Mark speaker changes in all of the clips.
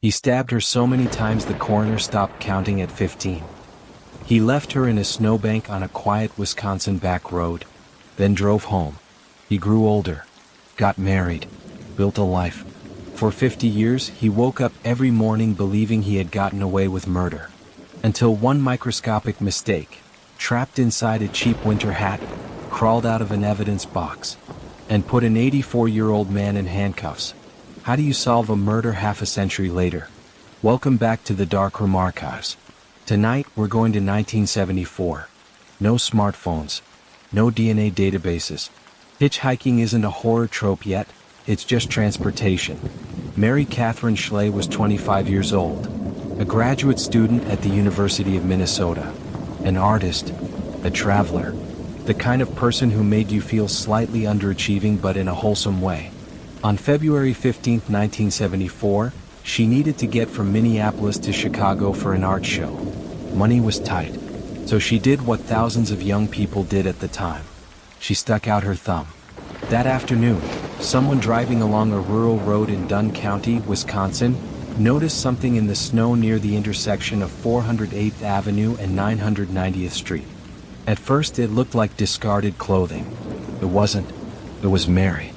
Speaker 1: He stabbed her so many times the coroner stopped counting at 15. He left her in a snowbank on a quiet Wisconsin back road, then drove home. He grew older, got married, built a life. For 50 years, he woke up every morning believing he had gotten away with murder. Until one microscopic mistake, trapped inside a cheap winter hat, crawled out of an evidence box, and put an 84-year-old man in handcuffs. How do you solve a murder half a century later? Welcome back to the Darkroom Archives. Tonight, we're going to 1974. No smartphones. No DNA databases. Hitchhiking isn't a horror trope yet, it's just transportation. Mary Kathryn Schlais was 25 years old, a graduate student at the University of Minnesota, an artist, a traveler, the kind of person who made you feel slightly underachieving but in a wholesome way. On February 15, 1974, she needed to get from Minneapolis to Chicago for an art show. Money was tight, so she did what thousands of young people did at the time. She stuck out her thumb. That afternoon, someone driving along a rural road in Dunn County, Wisconsin, noticed something in the snow near the intersection of 408th Avenue and 990th Street. At first it looked like discarded clothing. It wasn't. It was Mary.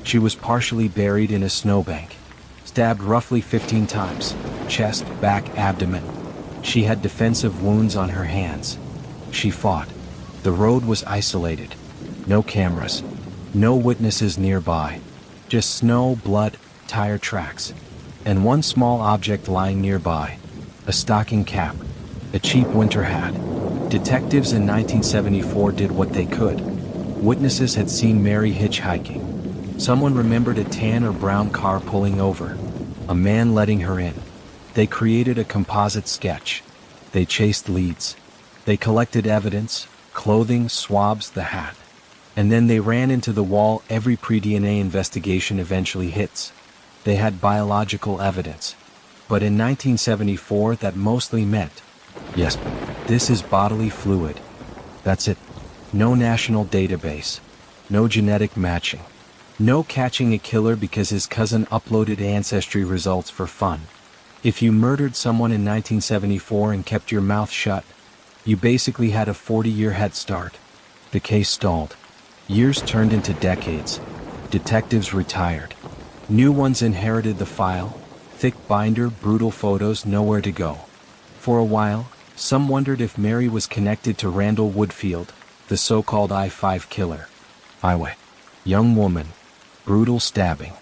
Speaker 1: She was partially buried in a snowbank, stabbed roughly 15 times, chest, back, abdomen. She had defensive wounds on her hands. She fought. The road was isolated. No cameras. No witnesses nearby. Just snow, blood, tire tracks. And one small object lying nearby. A stocking cap. A cheap winter hat. Detectives in 1974 did what they could. Witnesses had seen Mary hitchhiking. Someone remembered a tan or brown car pulling over. A man letting her in. They created a composite sketch. They chased leads. They collected evidence, clothing, swabs, the hat. And then they ran into the wall every pre-DNA investigation eventually hits. They had biological evidence. But in 1974 that mostly meant, yes, this is bodily fluid. That's it. No national database. No genetic matching. No catching a killer because his cousin uploaded ancestry results for fun. If you murdered someone in 1974 and kept your mouth shut, you basically had a 40-year head start. The case stalled. Years turned into decades. Detectives retired. New ones inherited the file. Thick binder, brutal photos, nowhere to go. For a while, some wondered if Mary was connected to Randall Woodfield, the so-called I-5 killer. Highway. Young woman. Brutal stabbing.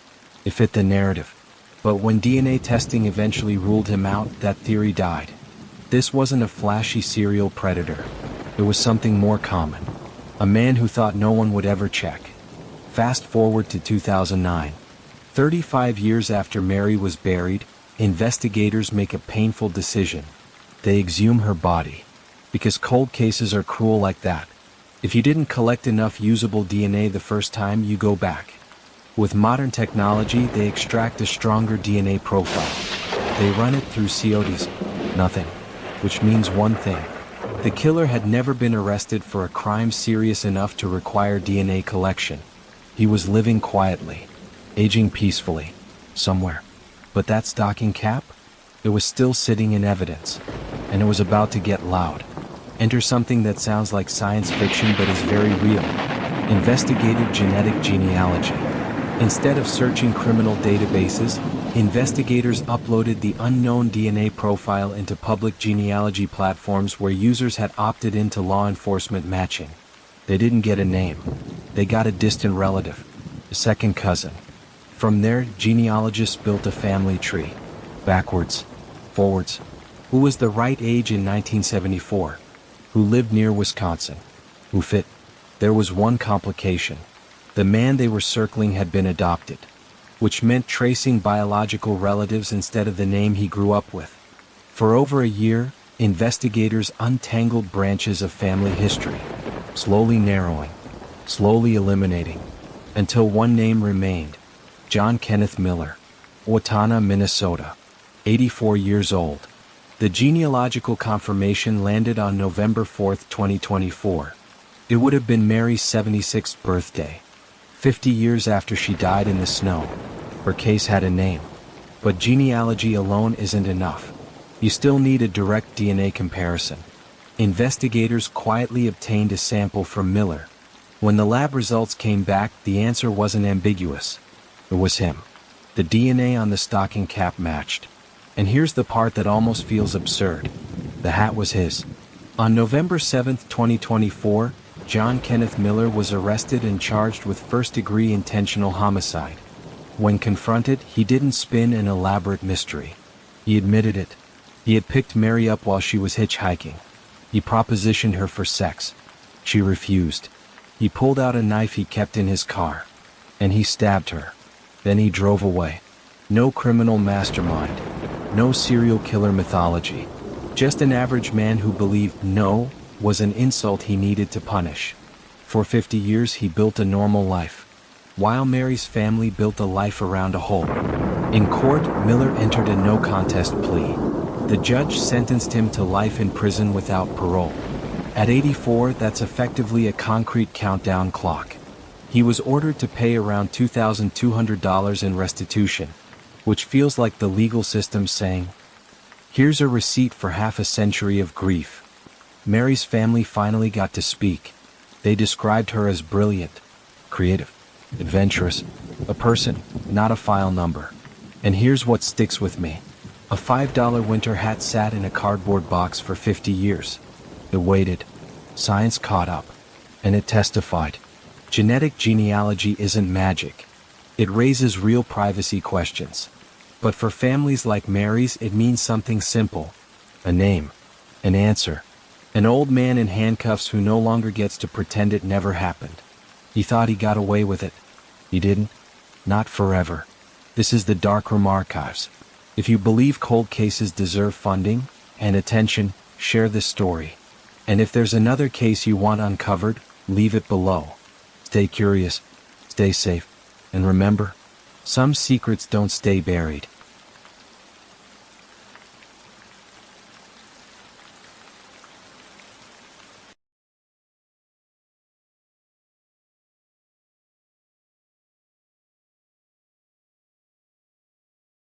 Speaker 1: It fit the narrative. But when DNA testing eventually ruled him out, that theory died. This wasn't a flashy serial predator. It was something more common. A man who thought no one would ever check. Fast forward to 2009. 35 years after Mary was buried, investigators make a painful decision. They exhume her body. Because cold cases are cruel like that. If you didn't collect enough usable DNA the first time, you go back. With modern technology, they extract a stronger DNA profile. They run it through CODs. Nothing. Which means one thing. The killer had never been arrested for a crime serious enough to require DNA collection. He was living quietly, aging peacefully, somewhere. But that stocking cap? It was still sitting in evidence, and it was about to get loud. Enter something that sounds like science fiction but is very real. Investigative genetic genealogy. Instead of searching criminal databases, investigators uploaded the unknown DNA profile into public genealogy platforms where users had opted into law enforcement matching. They didn't get a name. They got a distant relative, a second cousin. From there, genealogists built a family tree. Backwards, forwards. Who was the right age in 1974? Who lived near Wisconsin? Who fit? There was one complication. The man they were circling had been adopted, which meant tracing biological relatives instead of the name he grew up with. For over a year, investigators untangled branches of family history, slowly narrowing, slowly eliminating, until one name remained: John Kenneth Miller, Owatonna, Minnesota, 84 years old. The genealogical confirmation landed on November 4, 2024. It would have been Mary's 76th birthday. 50 years after she died in the snow. Her case had a name. But genealogy alone isn't enough. You still need a direct DNA comparison. Investigators quietly obtained a sample from Miller. When the lab results came back, the answer wasn't ambiguous. It was him. The DNA on the stocking cap matched. And here's the part that almost feels absurd. The hat was his. On November 7, 2024, John Kenneth Miller was arrested and charged with first-degree intentional homicide. When confronted, he didn't spin an elaborate mystery. He admitted it. He had picked Mary up while she was hitchhiking. He propositioned her for sex. She refused. He pulled out a knife he kept in his car. And he stabbed her. Then he drove away. No criminal mastermind. No serial killer mythology. Just an average man who believed no was an insult he needed to punish. For 50 years he built a normal life, while Mary's family built a life around a hole. In court, Miller entered a no-contest plea. The judge sentenced him to life in prison without parole. At 84, that's effectively a concrete countdown clock. He was ordered to pay around $2,200 in restitution, which feels like the legal system saying, "Here's a receipt for half a century of grief." Mary's family finally got to speak. They described her as brilliant, creative, adventurous, a person, not a file number. And here's what sticks with me. A $5 winter hat sat in a cardboard box for 50 years. It waited. Science caught up. And it testified. Genetic genealogy isn't magic. It raises real privacy questions. But for families like Mary's, it means something simple. A name. An answer. An old man in handcuffs who no longer gets to pretend it never happened. He thought he got away with it. He didn't. Not forever. This is the darkroom archives. If you believe cold cases deserve funding and attention, share this story. And if there's another case you want uncovered, leave it below. Stay curious, stay safe, and remember, some secrets don't stay buried.